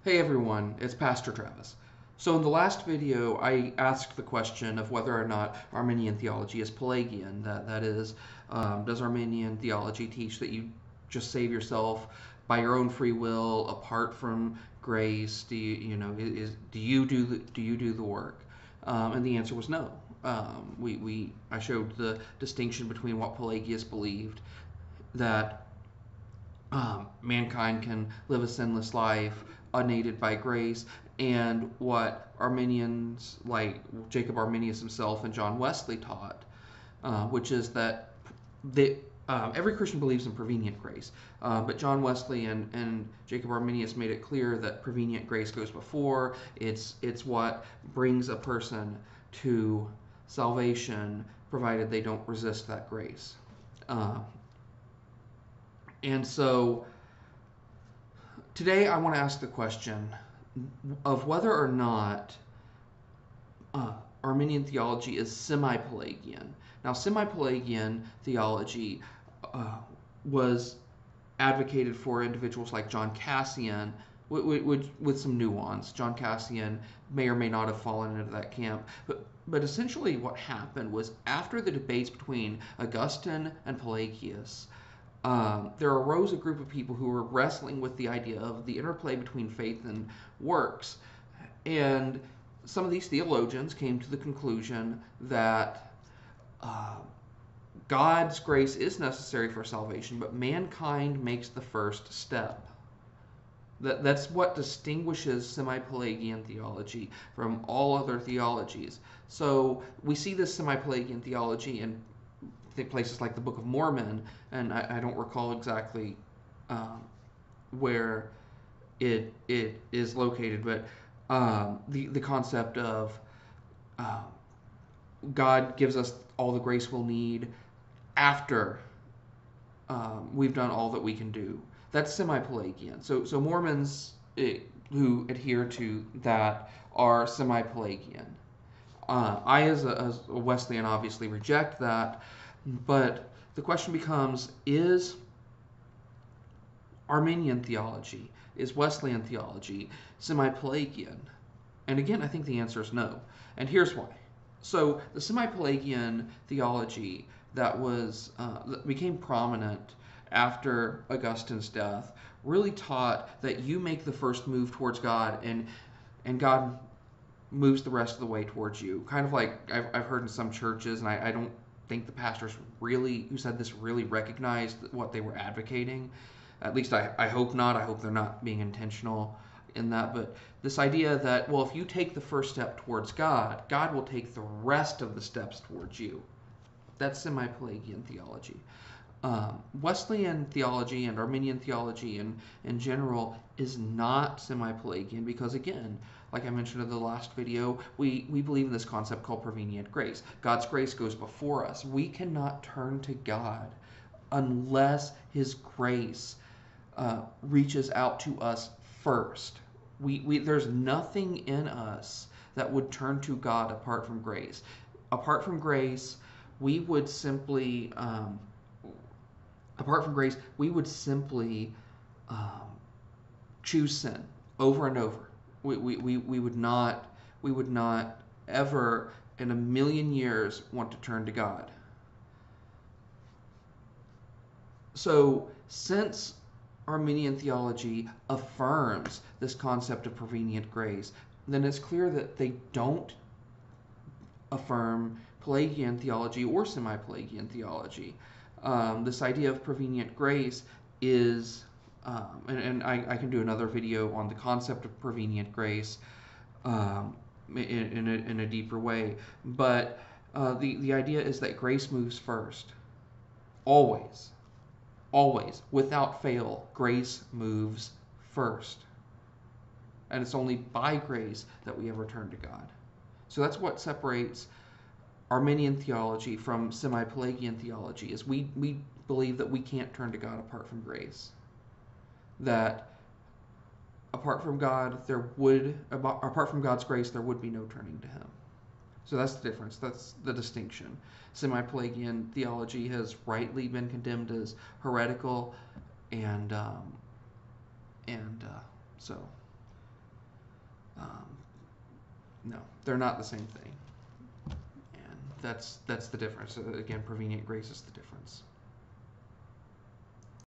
Hey everyone, it's Pastor Travis. So in the last video, I asked the question of whether or not Arminian theology is Pelagian. That is, does Arminian theology teach that you just save yourself by your own free will, apart from grace? Do you do the work? And the answer was no. I showed the distinction between what Pelagius believed, that mankind can live a sinless life unaided by grace, and what Arminians like Jacob Arminius himself and John Wesley taught, which is that every Christian believes in prevenient grace, but John Wesley and Jacob Arminius made it clear that prevenient grace goes before. It's what brings a person to salvation, provided they don't resist that grace. And so today I want to ask the question of whether or not Arminian theology is semi-Pelagian. Now, semi-Pelagian theology was advocated for individuals like John Cassian, with some nuance. John Cassian may or may not have fallen into that camp, but essentially what happened was, after the debates between Augustine and Pelagius, there arose a group of people who were wrestling with the idea of the interplay between faith and works. And some of these theologians came to the conclusion that God's grace is necessary for salvation, but mankind makes the first step. That's what distinguishes semi-Pelagian theology from all other theologies. So we see this semi-Pelagian theology in places like the Book of Mormon, and I don't recall exactly where it is located, but the concept of God gives us all the grace we'll need after we've done all that we can do. That's semi-Pelagian. So Mormons who adhere to that are semi-Pelagian. I, as a Wesleyan, obviously reject that. But the question becomes, is Arminian theology, is Wesleyan theology semi-Pelagian? And again, I think the answer is no. And here's why. So the semi-Pelagian theology that became prominent after Augustine's death really taught that you make the first move towards God, and God moves the rest of the way towards you. Kind of like I've heard in some churches, and I don't think the pastors who said this really recognized what they were advocating. At least I hope not. I hope they're not being intentional in that. But this idea that, well, if you take the first step towards God, God will take the rest of the steps towards you. That's semi-Pelagian theology. Wesleyan theology and Arminian theology in general is not semi-Pelagian because, again, like I mentioned in the last video, we believe in this concept called prevenient grace. God's grace goes before us. We cannot turn to God unless His grace reaches out to us first. There's nothing in us that would turn to God apart from grace. Apart from grace, we would simply choose sin over and over. We would not ever in a million years want to turn to God. So since Arminian theology affirms this concept of prevenient grace, then it's clear that they don't affirm Pelagian theology or semi-Pelagian theology. This idea of prevenient grace is, and I can do another video on the concept of prevenient grace in a deeper way, but the idea is that grace moves first. Always, without fail, grace moves first. And it's only by grace that we ever turn to God. So that's what separates Arminian theology from semi-Pelagian theology, is we believe that we can't turn to God apart from grace. That apart from God's grace, there would be no turning to Him. So that's the difference. That's the distinction. Semi-Pelagian theology has rightly been condemned as heretical, and so No, they're not the same thing. And that's the difference. Again, prevenient grace is the difference.